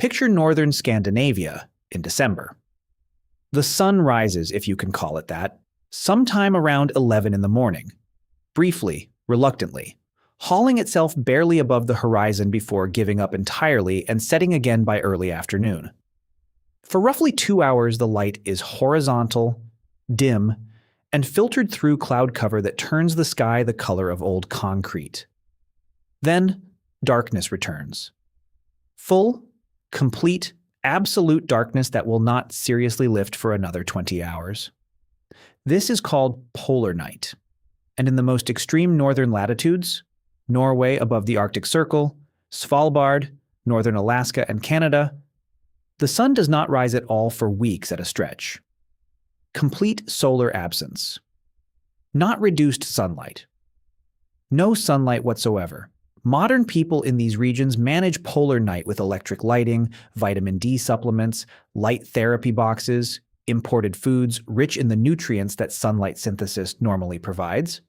Picture northern Scandinavia in December. The sun rises, if you can call it that, sometime around 11 in the morning, briefly, reluctantly, hauling itself barely above the horizon before giving up entirely and setting again by early afternoon. For roughly 2 hours, the light is horizontal, dim, and filtered through cloud cover that turns the sky the color of old concrete. Then, darkness returns. Full, complete, absolute darkness that will not seriously lift for another 20 hours. This is called polar night. And in the most extreme northern latitudes, Norway above the Arctic Circle, Svalbard, northern Alaska, and Canada, the sun does not rise at all for weeks at a stretch. Complete solar absence. Not reduced sunlight. No sunlight whatsoever. Modern people in these regions manage polar night with electric lighting, vitamin D supplements, light therapy boxes, imported foods rich in the nutrients that sunlight synthesis normally provides,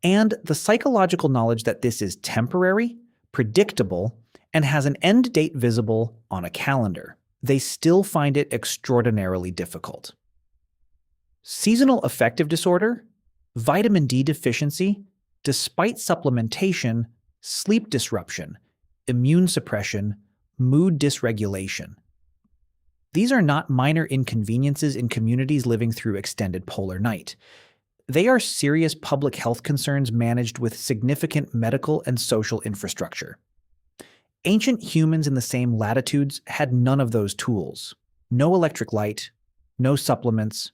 and the psychological knowledge that this is temporary, predictable, and has an end date visible on a calendar. They still find it extraordinarily difficult. Seasonal affective disorder, vitamin D deficiency, despite supplementation, sleep disruption, immune suppression, mood dysregulation. These are not minor inconveniences in communities living through extended polar night. They are serious public health concerns managed with significant medical and social infrastructure. Ancient humans in the same latitudes had none of those tools. No electric light, no supplements,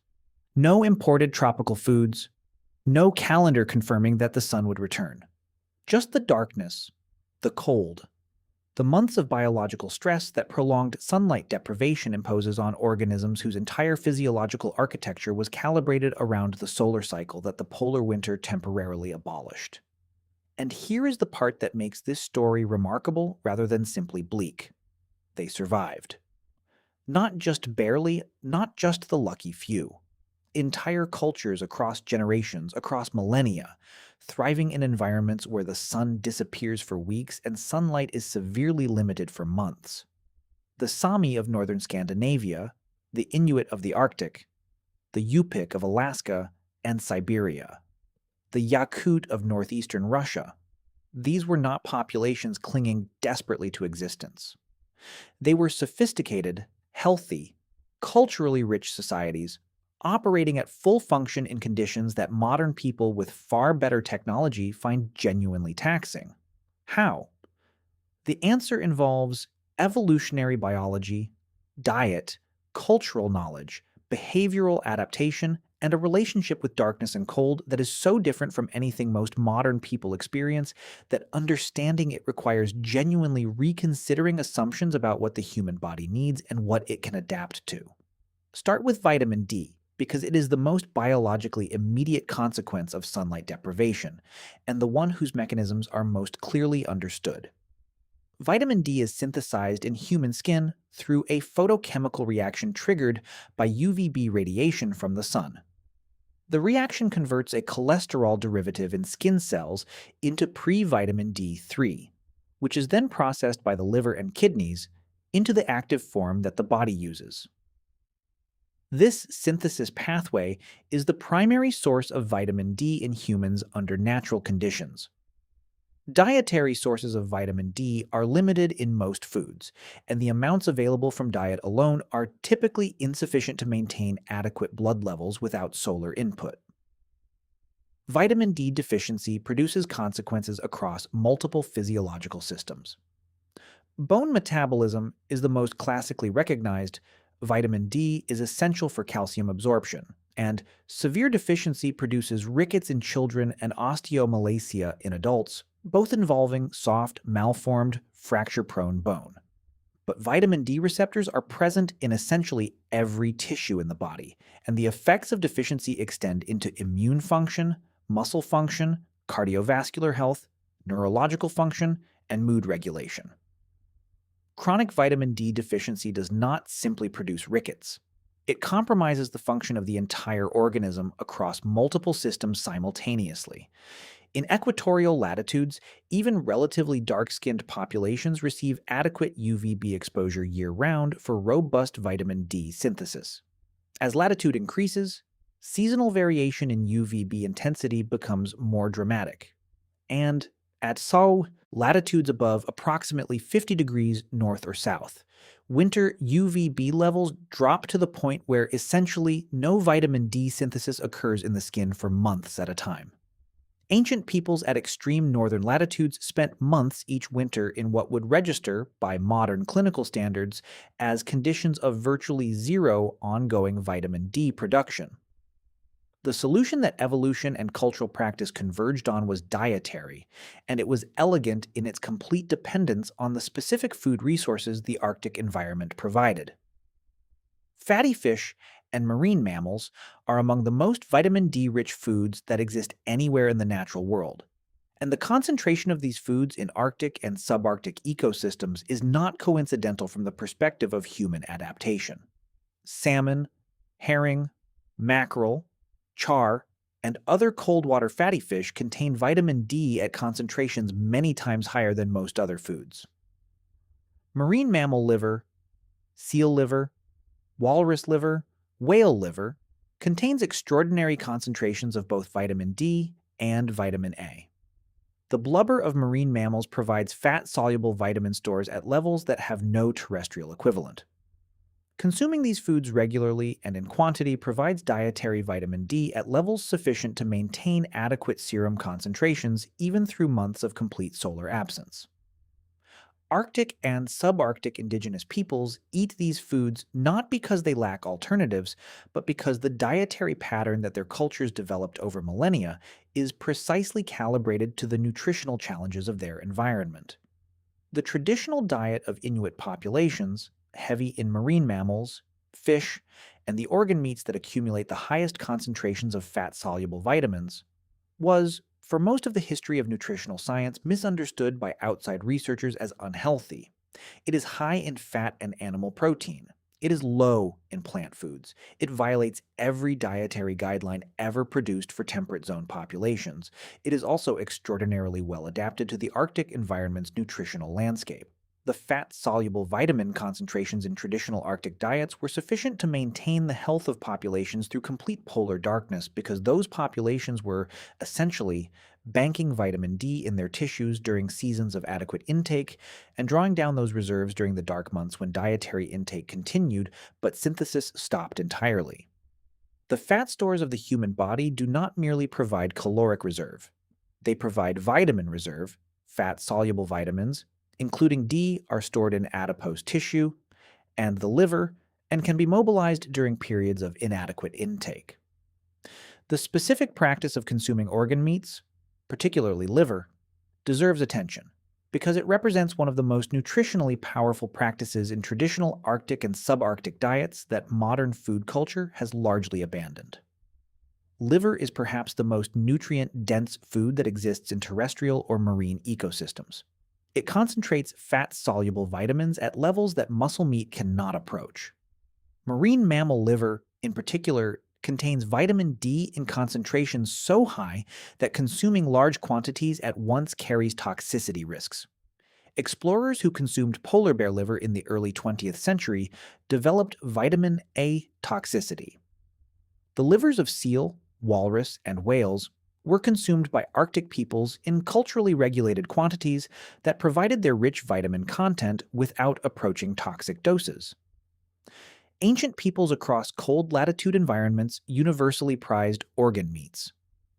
no imported tropical foods, no calendar confirming that the sun would return. Just the darkness, the cold, the months of biological stress that prolonged sunlight deprivation imposes on organisms whose entire physiological architecture was calibrated around the solar cycle that the polar winter temporarily abolished. And here is the part that makes this story remarkable rather than simply bleak. They survived. Not just barely, not just the lucky few. Entire cultures across generations, across millennia, thriving in environments where the sun disappears for weeks and sunlight is severely limited for months. The Sami of northern Scandinavia, the Inuit of the Arctic, the Yupik of Alaska and Siberia, the Yakut of northeastern Russia. These were not populations clinging desperately to existence. They were sophisticated, healthy, culturally rich societies operating at full function in conditions that modern people with far better technology find genuinely taxing. How? The answer involves evolutionary biology, diet, cultural knowledge, behavioral adaptation, and a relationship with darkness and cold that is so different from anything most modern people experience that understanding it requires genuinely reconsidering assumptions about what the human body needs and what it can adapt to. Start with vitamin D, because it is the most biologically immediate consequence of sunlight deprivation, and the one whose mechanisms are most clearly understood. Vitamin D is synthesized in human skin through a photochemical reaction triggered by UVB radiation from the sun. The reaction converts a cholesterol derivative in skin cells into pre-vitamin D3, which is then processed by the liver and kidneys into the active form that the body uses. This synthesis pathway is the primary source of vitamin D in humans under natural conditions. Dietary sources of vitamin D are limited in most foods, and the amounts available from diet alone are typically insufficient to maintain adequate blood levels without solar input. Vitamin D deficiency produces consequences across multiple physiological systems. Bone metabolism is the most classically recognized. Vitamin D is essential for calcium absorption, and severe deficiency produces rickets in children and osteomalacia in adults, both involving soft, malformed, fracture-prone bone. But vitamin D receptors are present in essentially every tissue in the body, and the effects of deficiency extend into immune function, muscle function, cardiovascular health, neurological function, and mood regulation. Chronic vitamin D deficiency does not simply produce rickets. It compromises the function of the entire organism across multiple systems simultaneously. In equatorial latitudes, even relatively dark-skinned populations receive adequate UVB exposure year-round for robust vitamin D synthesis. As latitude increases, seasonal variation in UVB intensity becomes more dramatic. And at latitudes above approximately 50 degrees north or south, winter UVB levels drop to the point where essentially no vitamin D synthesis occurs in the skin for months at a time. Ancient peoples at extreme northern latitudes spent months each winter in what would register, by modern clinical standards, as conditions of virtually zero ongoing vitamin D production. The solution that evolution and cultural practice converged on was dietary, and it was elegant in its complete dependence on the specific food resources the Arctic environment provided. Fatty fish and marine mammals are among the most vitamin D-rich foods that exist anywhere in the natural world, and the concentration of these foods in Arctic and subarctic ecosystems is not coincidental from the perspective of human adaptation. Salmon, herring, mackerel, char, and other cold-water fatty fish contain vitamin D at concentrations many times higher than most other foods. Marine mammal liver, seal liver, walrus liver, whale liver contains extraordinary concentrations of both vitamin D and vitamin A. The blubber of marine mammals provides fat-soluble vitamin stores at levels that have no terrestrial equivalent. Consuming these foods regularly and in quantity provides dietary vitamin D at levels sufficient to maintain adequate serum concentrations even through months of complete solar absence. Arctic and subarctic indigenous peoples eat these foods not because they lack alternatives, but because the dietary pattern that their cultures developed over millennia is precisely calibrated to the nutritional challenges of their environment. The traditional diet of Inuit populations, heavy in marine mammals, fish, and the organ meats that accumulate the highest concentrations of fat-soluble vitamins, was, for most of the history of nutritional science, misunderstood by outside researchers as unhealthy. It is high in fat and animal protein. It is low in plant foods. It violates every dietary guideline ever produced for temperate zone populations. It is also extraordinarily well adapted to the Arctic environment's nutritional landscape. The fat-soluble vitamin concentrations in traditional Arctic diets were sufficient to maintain the health of populations through complete polar darkness because those populations were, essentially, banking vitamin D in their tissues during seasons of adequate intake and drawing down those reserves during the dark months when dietary intake continued but synthesis stopped entirely. The fat stores of the human body do not merely provide caloric reserve. They provide vitamin reserve. Fat-soluble vitamins, including D, are stored in adipose tissue and the liver and can be mobilized during periods of inadequate intake. The specific practice of consuming organ meats, particularly liver, deserves attention because it represents one of the most nutritionally powerful practices in traditional Arctic and subarctic diets that modern food culture has largely abandoned. Liver is perhaps the most nutrient-dense food that exists in terrestrial or marine ecosystems. It concentrates fat-soluble vitamins at levels that muscle meat cannot approach. Marine mammal liver, in particular, contains vitamin D in concentrations so high that consuming large quantities at once carries toxicity risks. Explorers who consumed polar bear liver in the early 20th century developed vitamin A toxicity. The livers of seal, walrus, and whales were consumed by Arctic peoples in culturally regulated quantities that provided their rich vitamin content without approaching toxic doses. Ancient peoples across cold latitude environments universally prized organ meats,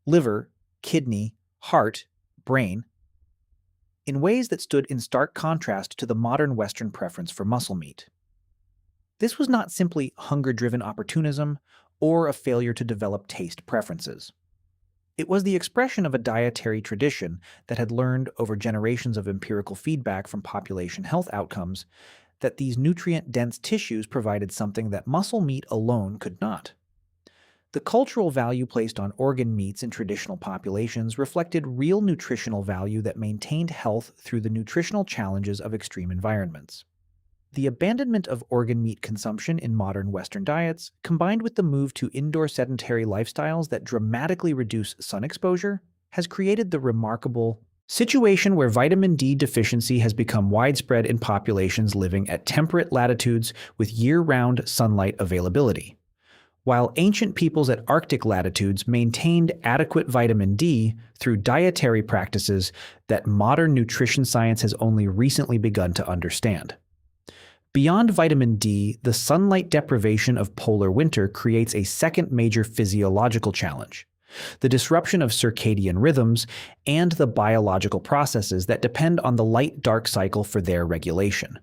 liver, kidney, heart, brain, in ways that stood in stark contrast to the modern Western preference for muscle meat. This was not simply hunger-driven opportunism or a failure to develop taste preferences. It was the expression of a dietary tradition that had learned over generations of empirical feedback from population health outcomes that these nutrient-dense tissues provided something that muscle meat alone could not. The cultural value placed on organ meats in traditional populations reflected real nutritional value that maintained health through the nutritional challenges of extreme environments. The abandonment of organ meat consumption in modern Western diets, combined with the move to indoor sedentary lifestyles that dramatically reduce sun exposure, has created the remarkable situation where vitamin D deficiency has become widespread in populations living at temperate latitudes with year-round sunlight availability. While ancient peoples at Arctic latitudes maintained adequate vitamin D through dietary practices that modern nutrition science has only recently begun to understand. Beyond vitamin D, the sunlight deprivation of polar winter creates a second major physiological challenge: the disruption of circadian rhythms and the biological processes that depend on the light-dark cycle for their regulation.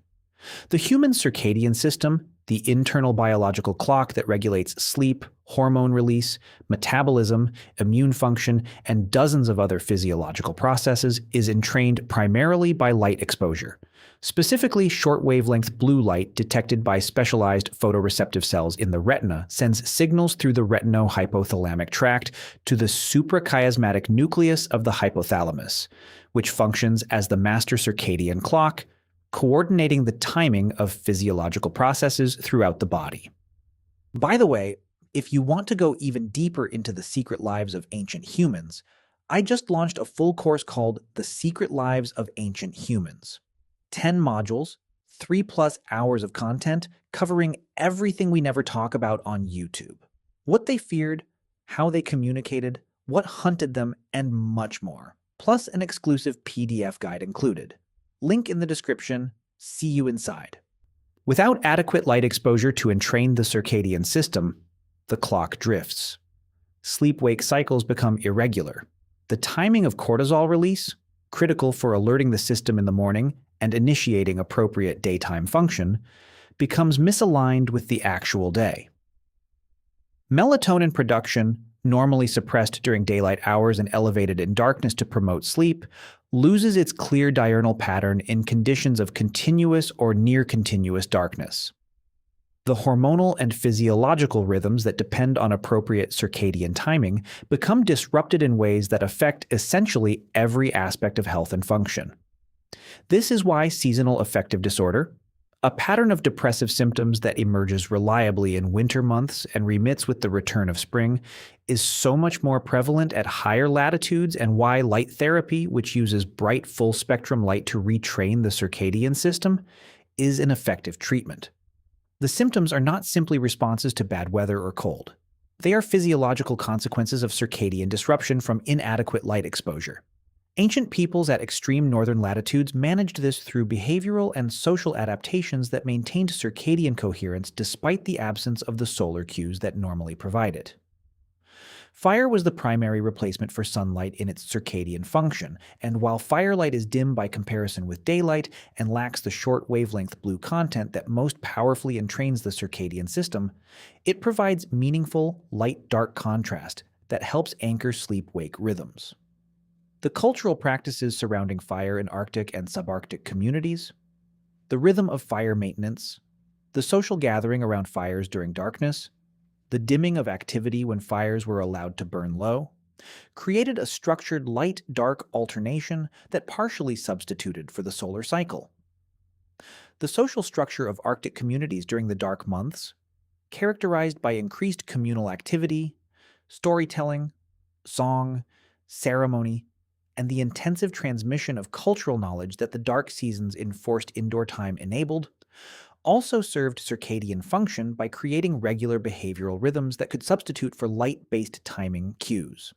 The human circadian system, the internal biological clock that regulates sleep, hormone release, metabolism, immune function, and dozens of other physiological processes, is entrained primarily by light exposure. Specifically, short-wavelength blue light detected by specialized photoreceptive cells in the retina sends signals through the retino-hypothalamic tract to the suprachiasmatic nucleus of the hypothalamus, which functions as the master circadian clock, coordinating the timing of physiological processes throughout the body. By the way, if you want to go even deeper into the secret lives of ancient humans, I just launched a full course called The Secret Lives of Ancient Humans. 10 modules, 3+ hours of content covering everything we never talk about on YouTube. What they feared, how they communicated, what hunted them, and much more. Plus an exclusive PDF guide included. Link in the description. See you inside. Without adequate light exposure to entrain the circadian system, the clock drifts. Sleep-wake cycles become irregular. The timing of cortisol release, critical for alerting the system in the morning and initiating appropriate daytime function, becomes misaligned with the actual day. Melatonin production, normally suppressed during daylight hours and elevated in darkness to promote sleep, loses its clear diurnal pattern in conditions of continuous or near-continuous darkness. The hormonal and physiological rhythms that depend on appropriate circadian timing become disrupted in ways that affect essentially every aspect of health and function. This is why seasonal affective disorder, a pattern of depressive symptoms that emerges reliably in winter months and remits with the return of spring, is so much more prevalent at higher latitudes, and why light therapy, which uses bright full-spectrum light to retrain the circadian system, is an effective treatment. The symptoms are not simply responses to bad weather or cold. They are physiological consequences of circadian disruption from inadequate light exposure. Ancient peoples at extreme northern latitudes managed this through behavioral and social adaptations that maintained circadian coherence despite the absence of the solar cues that normally provide it. Fire was the primary replacement for sunlight in its circadian function, and while firelight is dim by comparison with daylight and lacks the short wavelength blue content that most powerfully entrains the circadian system, it provides meaningful light-dark contrast that helps anchor sleep-wake rhythms. The cultural practices surrounding fire in Arctic and subarctic communities, the rhythm of fire maintenance, the social gathering around fires during darkness, the dimming of activity when fires were allowed to burn low, created a structured light-dark alternation that partially substituted for the solar cycle. The social structure of Arctic communities during the dark months, characterized by increased communal activity, storytelling, song, ceremony, and the intensive transmission of cultural knowledge that the dark seasons' enforced indoor time enabled, also served circadian function by creating regular behavioral rhythms that could substitute for light-based timing cues.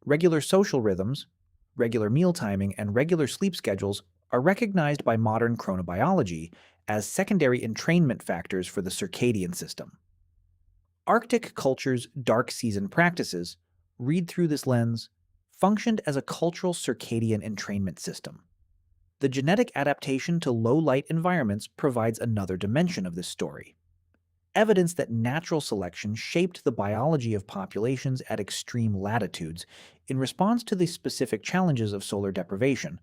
Regular social rhythms, regular meal timing, and regular sleep schedules are recognized by modern chronobiology as secondary entrainment factors for the circadian system. Arctic cultures' dark season practices, read through this lens, functioned as a cultural circadian entrainment system. The genetic adaptation to low-light environments provides another dimension of this story. Evidence that natural selection shaped the biology of populations at extreme latitudes in response to the specific challenges of solar deprivation,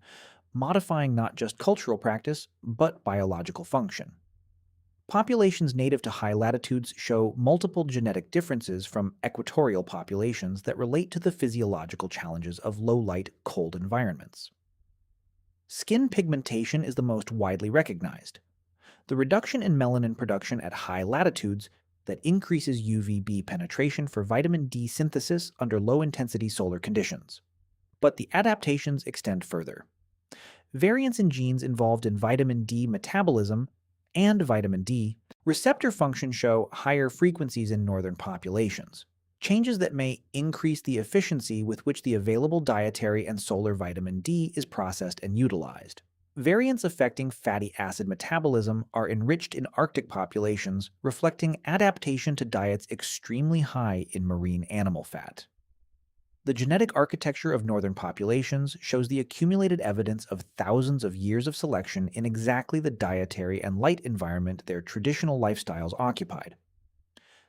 modifying not just cultural practice, but biological function. Populations native to high latitudes show multiple genetic differences from equatorial populations that relate to the physiological challenges of low-light, cold environments. Skin pigmentation is the most widely recognized. The reduction in melanin production at high latitudes that increases UVB penetration for vitamin D synthesis under low-intensity solar conditions. But the adaptations extend further. Variants in genes involved in vitamin D metabolism and vitamin D receptor function show higher frequencies in northern populations, changes that may increase the efficiency with which the available dietary and solar vitamin D is processed and utilized. Variants affecting fatty acid metabolism are enriched in Arctic populations, reflecting adaptation to diets extremely high in marine animal fat. The genetic architecture of northern populations shows the accumulated evidence of thousands of years of selection in exactly the dietary and light environment their traditional lifestyles occupied.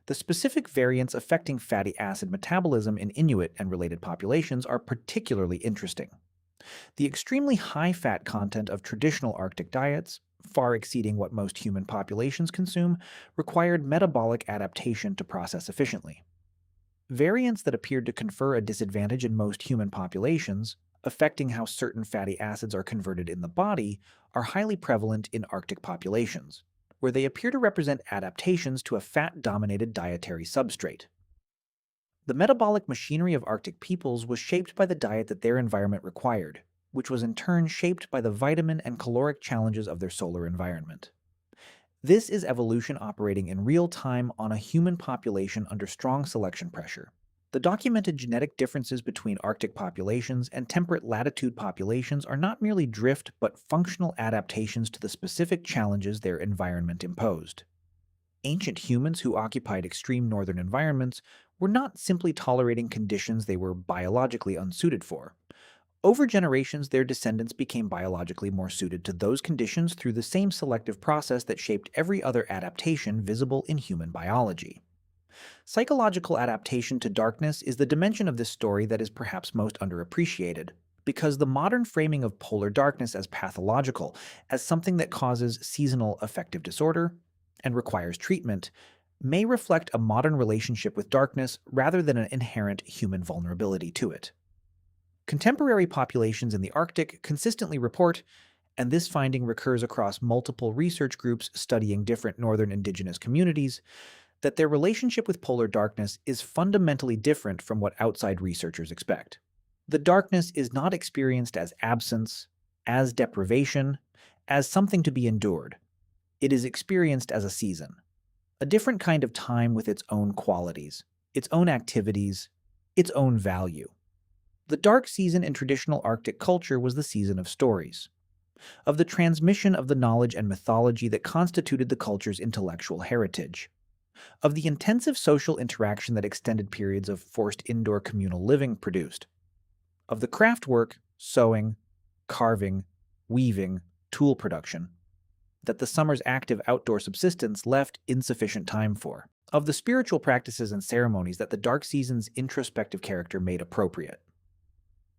The specific variants affecting fatty acid metabolism in Inuit and related populations are particularly interesting. The extremely high fat content of traditional Arctic diets, far exceeding what most human populations consume, required metabolic adaptation to process efficiently. Variants that appeared to confer a disadvantage in most human populations, affecting how certain fatty acids are converted in the body, are highly prevalent in Arctic populations, where they appear to represent adaptations to a fat-dominated dietary substrate. The metabolic machinery of Arctic peoples was shaped by the diet that their environment required, which was in turn shaped by the vitamin and caloric challenges of their solar environment. This is evolution operating in real time on a human population under strong selection pressure. The documented genetic differences between Arctic populations and temperate latitude populations are not merely drift but functional adaptations to the specific challenges their environment imposed. Ancient humans who occupied extreme northern environments were not simply tolerating conditions they were biologically unsuited for. Over generations, their descendants became biologically more suited to those conditions through the same selective process that shaped every other adaptation visible in human biology. Psychological adaptation to darkness is the dimension of this story that is perhaps most underappreciated, because the modern framing of polar darkness as pathological, as something that causes seasonal affective disorder and requires treatment, may reflect a modern relationship with darkness rather than an inherent human vulnerability to it. Contemporary populations in the Arctic consistently report, and this finding recurs across multiple research groups studying different northern indigenous communities, that their relationship with polar darkness is fundamentally different from what outside researchers expect. The darkness is not experienced as absence, as deprivation, as something to be endured. It is experienced as a season, a different kind of time with its own qualities, its own activities, its own value. The dark season in traditional Arctic culture was the season of stories, of the transmission of the knowledge and mythology that constituted the culture's intellectual heritage, of the intensive social interaction that extended periods of forced indoor communal living produced, of the craft work, sewing, carving, weaving, tool production, that the summer's active outdoor subsistence left insufficient time for, of the spiritual practices and ceremonies that the dark season's introspective character made appropriate.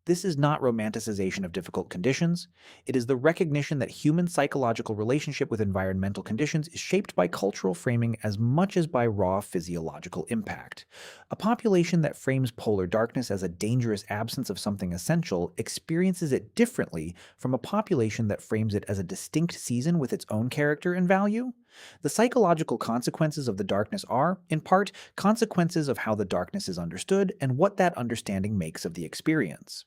This is not romanticization of difficult conditions. It is the recognition that human psychological relationship with environmental conditions is shaped by cultural framing as much as by raw physiological impact. A population that frames polar darkness as a dangerous absence of something essential experiences it differently from a population that frames it as a distinct season with its own character and value. The psychological consequences of the darkness are, in part, consequences of how the darkness is understood and what that understanding makes of the experience.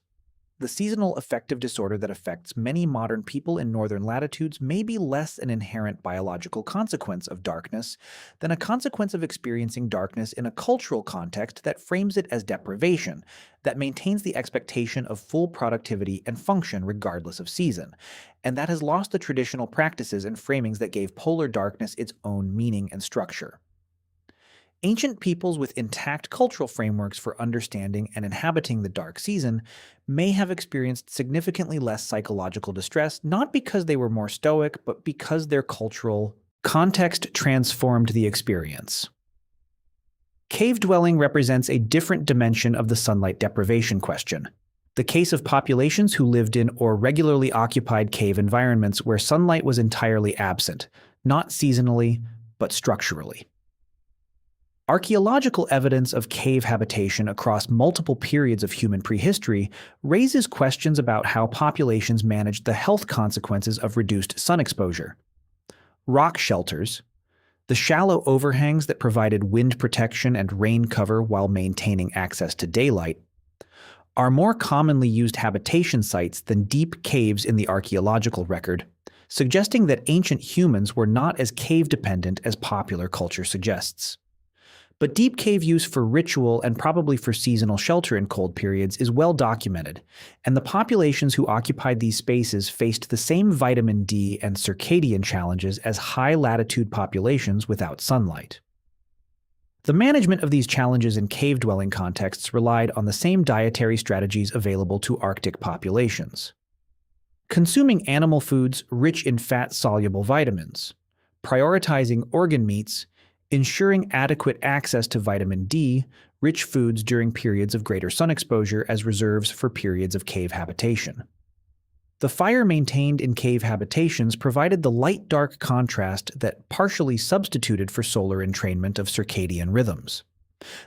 The seasonal affective disorder that affects many modern people in northern latitudes may be less an inherent biological consequence of darkness than a consequence of experiencing darkness in a cultural context that frames it as deprivation, that maintains the expectation of full productivity and function regardless of season, and that has lost the traditional practices and framings that gave polar darkness its own meaning and structure. Ancient peoples with intact cultural frameworks for understanding and inhabiting the dark season may have experienced significantly less psychological distress, not because they were more stoic, but because their cultural context transformed the experience. Cave dwelling represents a different dimension of the sunlight deprivation question. The case of populations who lived in or regularly occupied cave environments where sunlight was entirely absent, not seasonally, but structurally. Archaeological evidence of cave habitation across multiple periods of human prehistory raises questions about how populations managed the health consequences of reduced sun exposure. Rock shelters, the shallow overhangs that provided wind protection and rain cover while maintaining access to daylight, are more commonly used habitation sites than deep caves in the archaeological record, suggesting that ancient humans were not as cave-dependent as popular culture suggests. But deep cave use for ritual and probably for seasonal shelter in cold periods is well documented, and the populations who occupied these spaces faced the same vitamin D and circadian challenges as high-latitude populations without sunlight. The management of these challenges in cave-dwelling contexts relied on the same dietary strategies available to Arctic populations. Consuming animal foods rich in fat-soluble vitamins, prioritizing organ meats, ensuring adequate access to vitamin D, rich foods during periods of greater sun exposure as reserves for periods of cave habitation. The fire maintained in cave habitations provided the light-dark contrast that partially substituted for solar entrainment of circadian rhythms.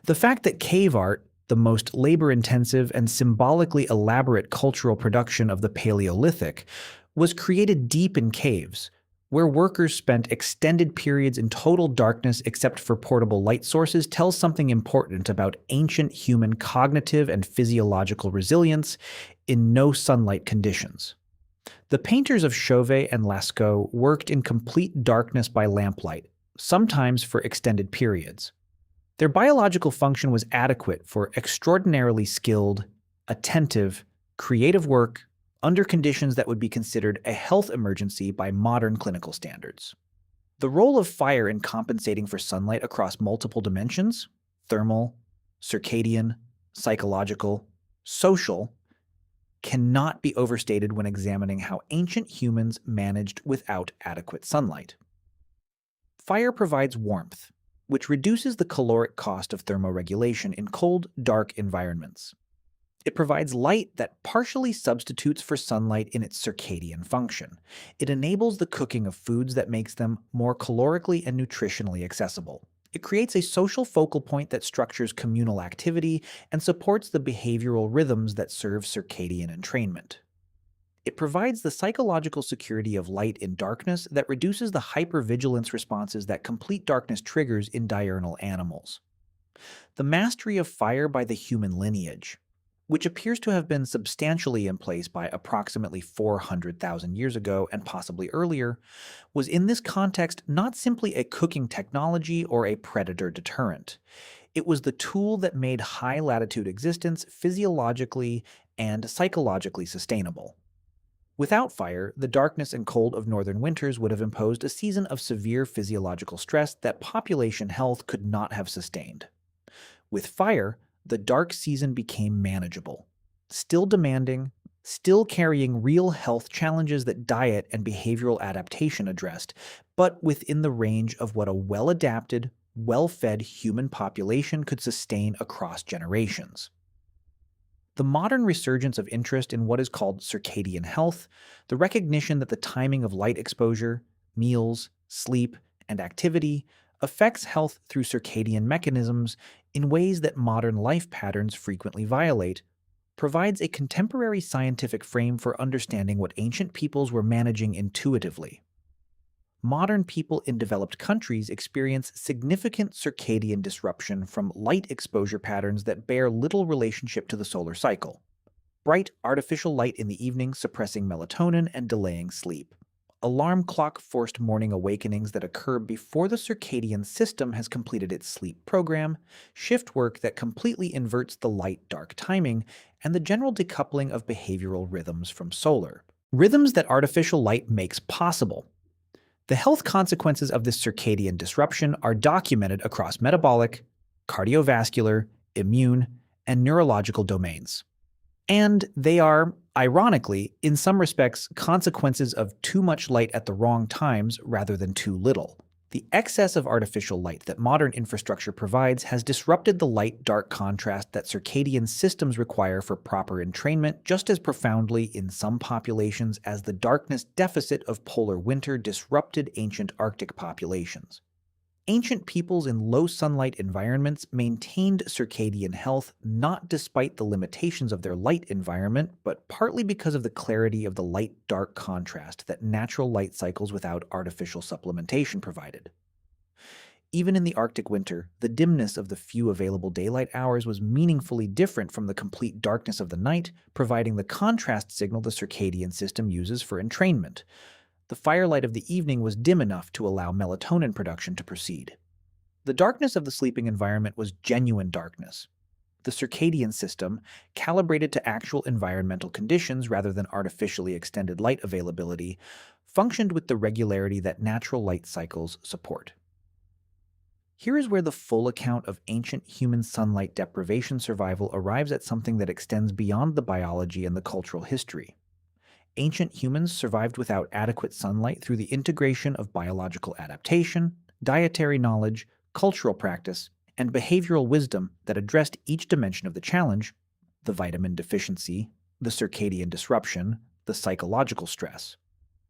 The fact that cave art, the most labor-intensive and symbolically elaborate cultural production of the Paleolithic, was created deep in caves, where workers spent extended periods in total darkness except for portable light sources, tells something important about ancient human cognitive and physiological resilience in no sunlight conditions. The painters of Chauvet and Lascaux worked in complete darkness by lamplight, sometimes for extended periods. Their biological function was adequate for extraordinarily skilled, attentive, creative work under conditions that would be considered a health emergency by modern clinical standards. The role of fire in compensating for sunlight across multiple dimensions — thermal, circadian, psychological, social — cannot be overstated when examining how ancient humans managed without adequate sunlight. Fire provides warmth, which reduces the caloric cost of thermoregulation in cold, dark environments. It provides light that partially substitutes for sunlight in its circadian function. It enables the cooking of foods that makes them more calorically and nutritionally accessible. It creates a social focal point that structures communal activity and supports the behavioral rhythms that serve circadian entrainment. It provides the psychological security of light in darkness that reduces the hypervigilance responses that complete darkness triggers in diurnal animals. The mastery of fire by the human lineage, which appears to have been substantially in place by approximately 400,000 years ago and possibly earlier, was in this context not simply a cooking technology or a predator deterrent. It was the tool that made high-latitude existence physiologically and psychologically sustainable. Without fire, the darkness and cold of northern winters would have imposed a season of severe physiological stress that population health could not have sustained. With fire, the dark season became manageable, still demanding, still carrying real health challenges that diet and behavioral adaptation addressed, but within the range of what a well-adapted, well-fed human population could sustain across generations. The modern resurgence of interest in what is called circadian health, the recognition that the timing of light exposure, meals, sleep, and activity affects health through circadian mechanisms in ways that modern life patterns frequently violate, provides a contemporary scientific frame for understanding what ancient peoples were managing intuitively. Modern people in developed countries experience significant circadian disruption from light exposure patterns that bear little relationship to the solar cycle. Bright artificial light in the evening suppressing melatonin and delaying sleep. Alarm clock-forced morning awakenings that occur before the circadian system has completed its sleep program, shift work that completely inverts the light-dark timing, and the general decoupling of behavioral rhythms from solar. Rhythms that artificial light makes possible. The health consequences of this circadian disruption are documented across metabolic, cardiovascular, immune, and neurological domains. And they are, ironically, in some respects, consequences of too much light at the wrong times rather than too little. The excess of artificial light that modern infrastructure provides has disrupted the light-dark contrast that circadian systems require for proper entrainment just as profoundly in some populations as the darkness deficit of polar winter disrupted ancient Arctic populations. Ancient peoples in low-sunlight environments maintained circadian health not despite the limitations of their light environment, but partly because of the clarity of the light-dark contrast that natural light cycles without artificial supplementation provided. Even in the Arctic winter, the dimness of the few available daylight hours was meaningfully different from the complete darkness of the night, providing the contrast signal the circadian system uses for entrainment. The firelight of the evening was dim enough to allow melatonin production to proceed. The darkness of the sleeping environment was genuine darkness. The circadian system, calibrated to actual environmental conditions rather than artificially extended light availability, functioned with the regularity that natural light cycles support. Here is where the full account of ancient human sunlight deprivation survival arrives at something that extends beyond the biology and the cultural history. Ancient humans survived without adequate sunlight through the integration of biological adaptation, dietary knowledge, cultural practice, and behavioral wisdom that addressed each dimension of the challenge: the vitamin deficiency, the circadian disruption, the psychological stress,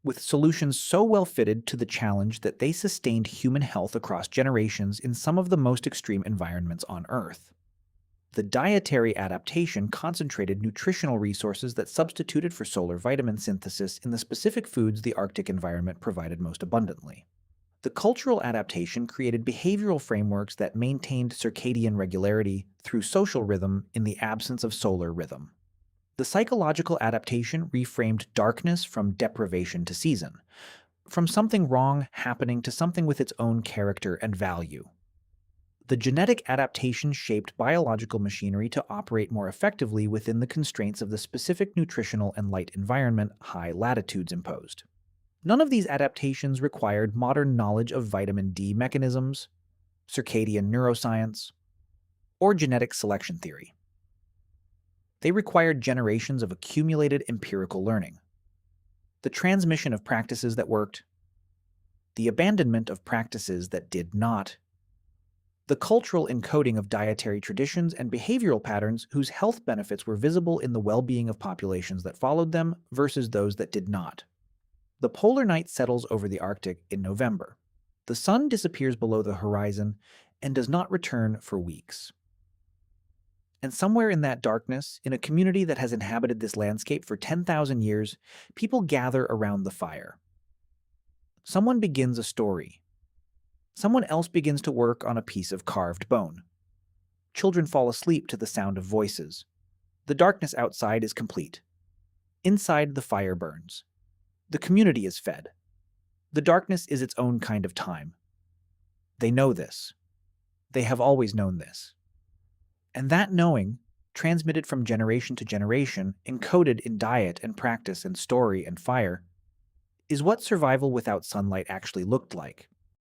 with solutions so well fitted to the challenge that they sustained human health across generations in some of the most extreme environments on Earth. The dietary adaptation concentrated nutritional resources that substituted for solar vitamin synthesis in the specific foods the Arctic environment provided most abundantly. The cultural adaptation created behavioral frameworks that maintained circadian regularity through social rhythm in the absence of solar rhythm. The psychological adaptation reframed darkness from deprivation to season, from something wrong happening to something with its own character and value. The genetic adaptation shaped biological machinery to operate more effectively within the constraints of the specific nutritional and light environment high latitudes imposed. None of these adaptations required modern knowledge of vitamin D mechanisms, circadian neuroscience, or genetic selection theory. They required generations of accumulated empirical learning, the transmission of practices that worked, the abandonment of practices that did not, the cultural encoding of dietary traditions and behavioral patterns whose health benefits were visible in the well-being of populations that followed them versus those that did not. The polar night settles over the Arctic in November. The sun disappears below the horizon and does not return for weeks. And somewhere in that darkness, in a community that has inhabited this landscape for 10,000 years, people gather around the fire. Someone begins a story. Someone else begins to work on a piece of carved bone. Children fall asleep to the sound of voices. The darkness outside is complete. Inside, the fire burns. The community is fed. The darkness is its own kind of time. They know this. They have always known this. And that knowing, transmitted from generation to generation, encoded in diet and practice and story and fire, is what survival without sunlight actually looked like.